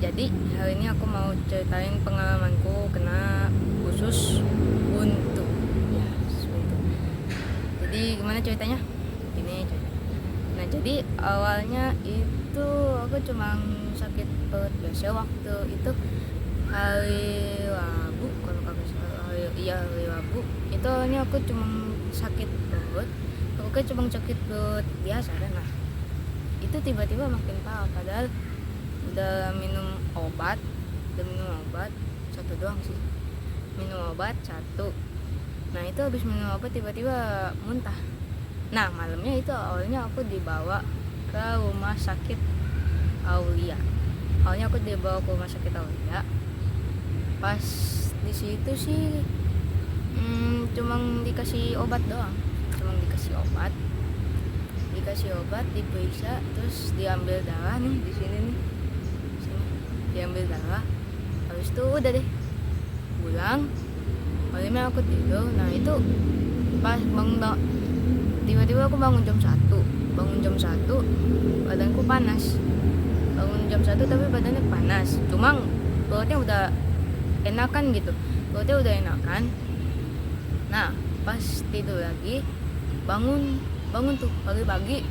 Jadi hari ini aku mau ceritain pengalamanku kena usus buntu. Buntu. Jadi gimana ceritanya? Ini ceritanya. Nah, jadi awalnya itu aku cuma sakit perut biasa waktu itu hari Rabu, kalau kagak salah hari Rabu. Itu awalnya aku cuma sakit perut. Aku kan cuma sakit perut biasa kan. Nah, itu tiba-tiba makin parah padahal udah minum obat satu doang sih, minum obat satu. Nah, itu habis minum obat tiba-tiba muntah. Nah, malamnya itu awalnya aku dibawa ke rumah sakit Aulia. Awalnya aku dibawa ke rumah sakit Aulia. Pas di situ sih cuma dikasih obat doang, dikasih obat, diperiksa, terus diambil darah nih di sini nih, diambil darah. Habis itu udah deh pulang. Malamnya aku tidur. Nah, itu pas tiba-tiba aku bangun jam 1, badanku panas. Bangun jam 1 tapi badannya panas, cuma perutnya udah enakan gitu, Nah, pas tidur lagi bangun tuh pagi-pagi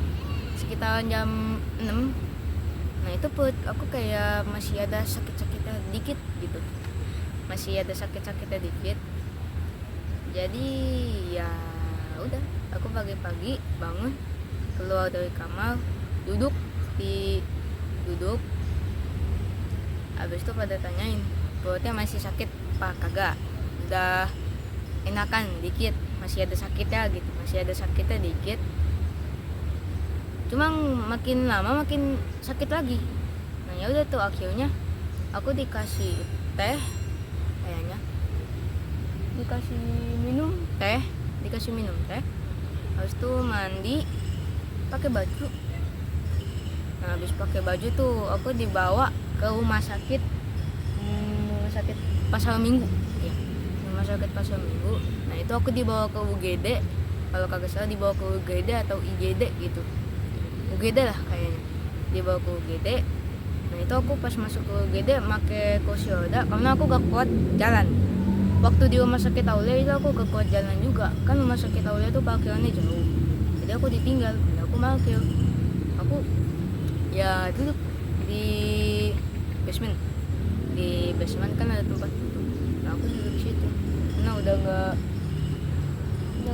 sekitar jam 6. Nah, itu perut aku kayak masih ada sakit-sakitnya dikit gitu, jadi ya udah, aku pagi-pagi bangun, keluar dari kamar, duduk. Habis itu pada tanyain perutnya masih sakit apa kagak, udah enakan dikit, masih ada sakitnya dikit, cuma makin lama makin sakit lagi. Nah, ya udah tuh akhirnya aku dikasih teh, kayaknya dikasih minum teh. Habis itu mandi, pakai baju. Nah, habis pakai baju tuh aku dibawa ke rumah sakit Pasar Minggu. Ya, rumah sakit Pasar Minggu. Nah, itu aku dibawa ke UGD, kalau kagak salah dibawa ke UGD atau IGD gitu. UGD lah kayaknya, dibawa ke UGD. Nah, itu aku pas masuk ke UGD pakai kursi roda karena aku gak kuat jalan. Waktu di rumah sakit Aulia itu aku gak kuat jalan juga, kan rumah sakit Aulia tuh parkirannya jauh. Jadi aku ditinggal, aku parkir. Aku ya duduk di basement. Di basement kan ada tempat duduk. Nah, aku duduk di situ. Karena udah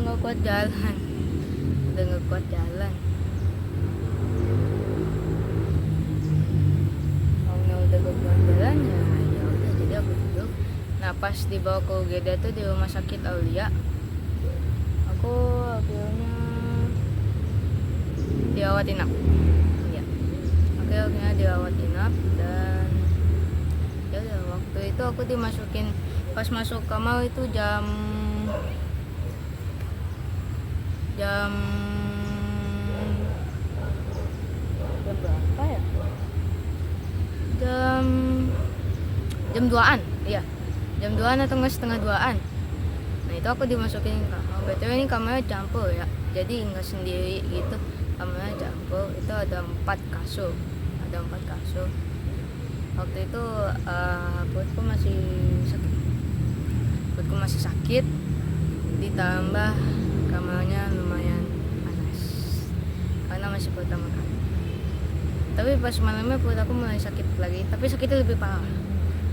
nggak kuat jalan. Ya udah, jadi aku duduk. Nah, pas dibawa ke UGD tuh di rumah sakit Aulia, aku akhirnya dirawat inap. Ya, akhirnya dirawat inap. Dan ya udah, waktu itu aku dimasukin, pas masuk kamar itu jam berapa ya? Jam 2-an, iya. Jam 2-an atau nggak setengah 2-an. Nah, itu aku dimasukin kamar. BTW ini kamarnya campur ya, jadi nggak sendiri gitu, kamarnya campur. Itu ada 4 kasur. Waktu itu perutku masih sakit, ditambah kamarnya lumayan panas karena masih pertama kali. Tapi pas malamnya perut aku mulai sakit lagi, tapi sakitnya lebih parah.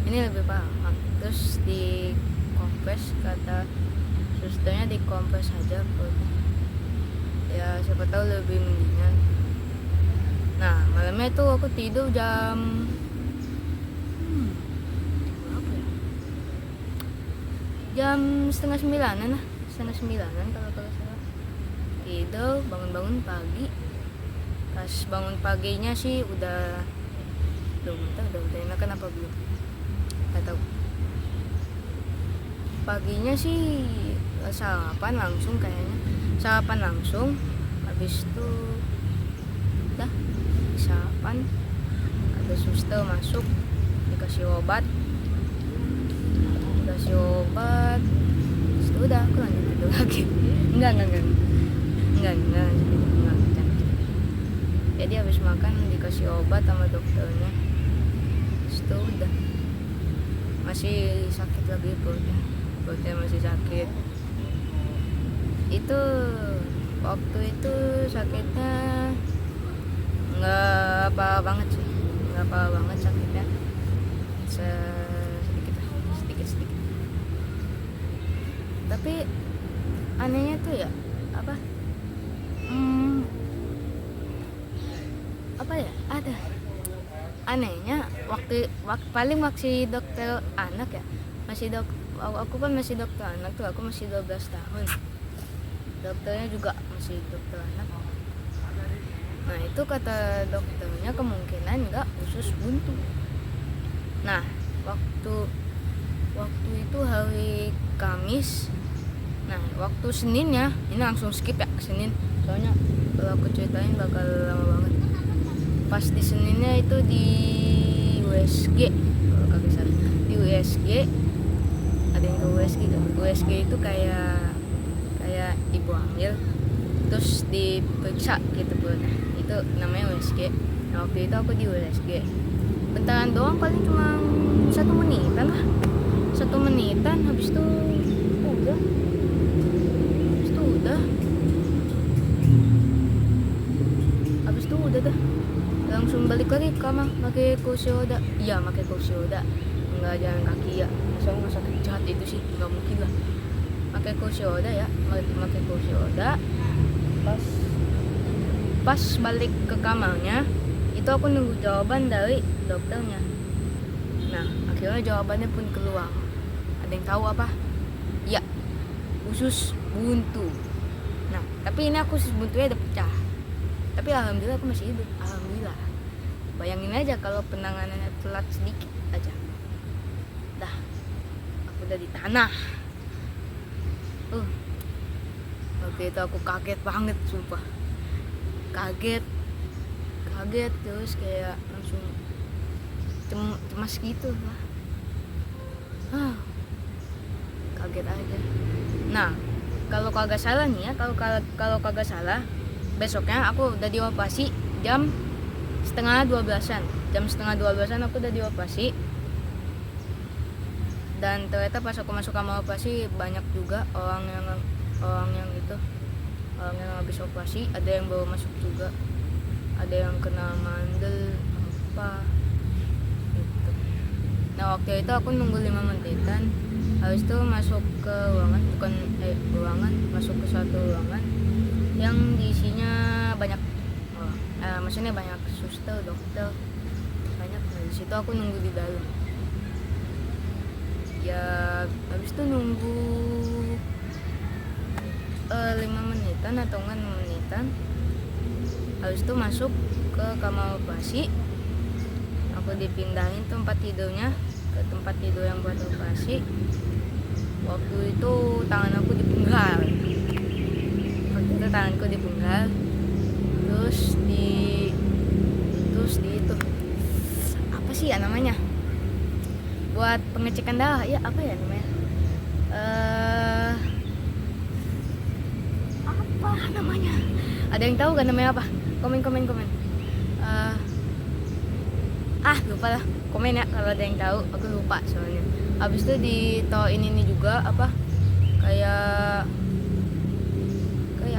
Ini lebih parah. Terus di kompres, kata susternya dikompres aja perutnya, ya siapa tahu lebih mendingan. Nah, malamnya itu aku tidur jam berapa ya? Jam setengah 9-an kalau salah. Tidur, bangun pagi. Pas bangun paginya sih udah enakan apa belum, nggak tahu. Paginya sih sarapan langsung. Habis itu udah sarapan, ada suster masuk, dikasih obat. Terus udah aku lanjut tidur lagi. Enggak. Jadi habis makan dikasih obat sama dokternya. Terus itu udah masih sakit lagi perutnya masih sakit. Itu waktu itu sakitnya nggak apa banget sih, nggak apa banget sakitnya, sedikit. Tapi anehnya tuh ya apa ada anehnya waktu paling masih dokter anak ya, aku kan masih dokter anak tuh, aku masih 12 tahun, dokternya juga masih dokter anak. Nah itu kata dokternya kemungkinan nggak usus buntu. Nah waktu itu hari Kamis. Nah waktu Seninnya ini langsung skip ya ke Senin, soalnya kalau aku ceritain bakal lama banget. Pas di Seninnya itu di USG, kalau kagak salah di USG, ada yang ke USG kan? USG itu kayak ibu hamil terus diperiksa gitu perutnya, itu namanya USG. Nah waktu itu aku di USG bentaran doang, paling cuma 1 menitan lah, 1 menitan. Habis itu udah dah, langsung balik lagi ke kamar pakai kursi roda. Iya pakai kursi roda, nggak jalan kaki ya, soalnya masa jahat itu sih nggak mungkin lah pakai kursi roda ya, pakai kursi roda. Pas balik ke kamarnya itu aku nunggu jawaban dari dokternya. Nah akhirnya jawabannya pun keluar. Ada yang tahu apa? Ya, usus buntu. Nah tapi ini aku usus buntunya udah pecah, tapi alhamdulillah aku masih hidup, alhamdulillah. Bayangin aja kalau penanganannya telat sedikit aja, dah aku udah di tanah. Waktu itu aku kaget banget, sumpah kaget terus kayak langsung cemas gitu lah. Kaget aja. Nah kalau kagak salah nih ya, kalau kagak salah besoknya aku udah dioperasi jam setengah 12-an aku udah dioperasi. Dan ternyata pas aku masuk kamar operasi banyak juga orang yang habis operasi, ada yang baru masuk juga, ada yang kena mandel apa gitu. Nah waktu itu aku nunggu 5 menitan, habis itu masuk ke ruangan, masuk ke satu ruangan yang diisinya banyak, maksudnya banyak suster, dokter, banyak. Nah di situ aku nunggu di dalam. Ya habis itu nunggu 5 menitan atau enggak 6 menitan. Habis itu masuk ke kamar operasi, aku dipindahin tempat tidurnya ke tempat tidur yang buat operasi. Waktu itu tangan aku dipenggal, terus di itu apa sih ya namanya, buat pengecekan darah ya, apa ya namanya, apa namanya, ada yang tahu gak namanya apa? Komen lupa lah, komen ya kalau ada yang tahu, aku lupa soalnya. Habis itu ditawain ini juga apa, kayak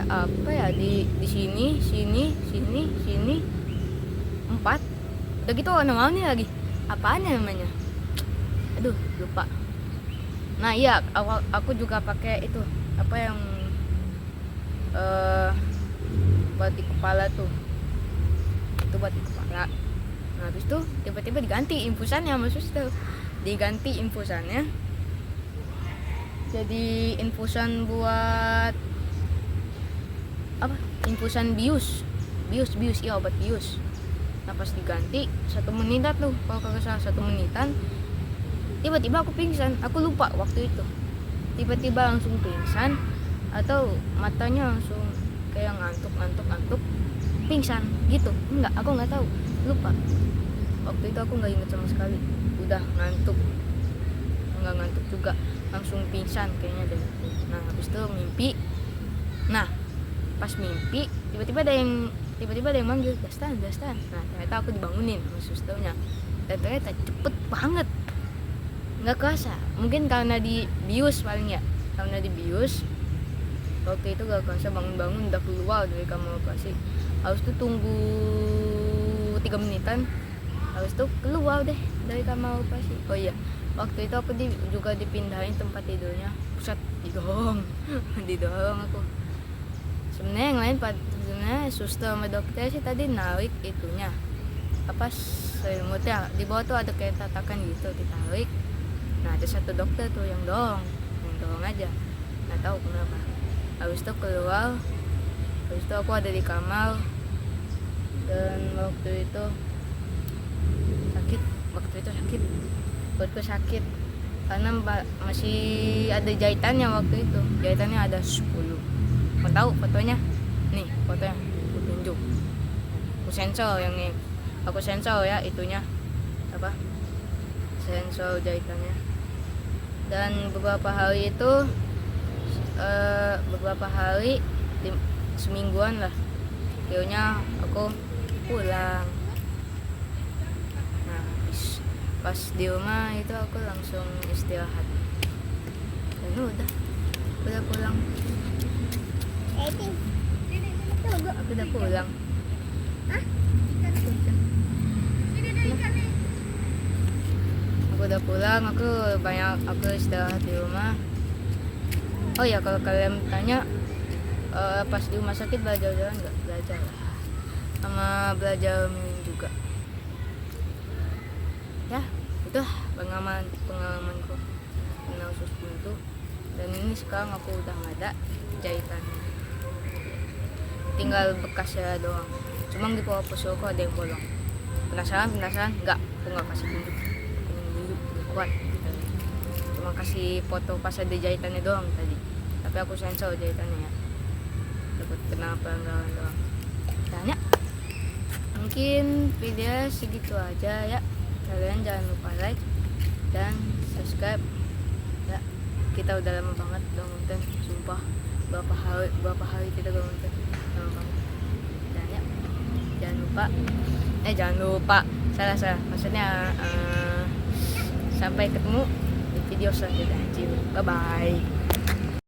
apa ya, di sini 4, udah gitu warna-warni lagi, apaan ya namanya, aduh lupa. Nah iya, aku juga pakai itu apa yang buat di kepala tuh, itu buat di kepala. Nah habis itu tiba-tiba diganti infusannya sama suster, diganti infusannya jadi infusan buat apa, infusan bius, iya obat bius. Nah pas diganti 1 menitan tuh, kalau kagak salah 1 menitan, tiba-tiba aku pingsan. Aku lupa waktu itu tiba-tiba langsung pingsan atau matanya langsung kayak ngantuk pingsan gitu, enggak, aku nggak tahu, lupa. Waktu itu aku nggak ingat sama sekali, udah ngantuk juga, langsung pingsan kayaknya deh. Nah habis itu mimpi. Nah pas mimpi tiba-tiba ada yang manggil, Dastan. Nah ternyata aku dibangunin sama susternya. dan ternyata cepet banget, nggak kerasa. Mungkin karena dibius paling ya, karena dibius. Waktu itu gak kerasa bangun-bangun udah keluar dari kamar operasi. Harus tuh tunggu 3 menitan, harus tuh keluar deh dari kamar operasi. Oh iya, waktu itu aku juga dipindahin tempat tidurnya. Pusat didorong didorong aku. Sebenarnya yang lain sebenarnya suster sama dokter sih tadi narik itunya, apa selimutnya di bawah tuh ada kayak tatakan gitu, ditarik. Nah ada satu dokter tuh yang dorong aja, nggak tahu kenapa. Habis itu keluar, habis itu aku ada di kamar, dan waktu itu sakit, perutku sakit karena masih ada jahitannya. Waktu itu jahitannya ada 10. Mau tahu fotonya? Nih fotonya, aku tunjuk. Aku sensor yang ini, aku sensor ya itunya, apa, sensor jahitannya. Dan beberapa hari itu semingguan lah, akhirnya aku pulang. Nah pas di rumah itu aku langsung istirahat dan udah pulang. Aku udah pulang. Aku istirahat di rumah. Oh ya, kalau kalian tanya pas di rumah sakit belajar jalan nggak? Belajar lah, sama belajar minum juga ya. Itu pengalamanku kena usus buntu. Dan ini sekarang aku udah nggak ada jahitannya, tinggal bekasnya doang. Cuma di bawah pusulku ada yang bolong. Penasaran? Enggak, aku nggak kasih tunjuk dulu, kuat. Cuma kasih foto pas ada jahitannya doang tadi, tapi aku sensor jahitannya ya, takut kenapa enggak doang. Tanya, mungkin video segitu aja ya. Kalian jangan lupa like dan subscribe ya. Kita udah lama banget gak ngonten, sumpah berapa hari kita gak ngonten, lama banget. Dan ya, jangan lupa salah maksudnya sampai ketemu di video selanjutnya. Bye bye.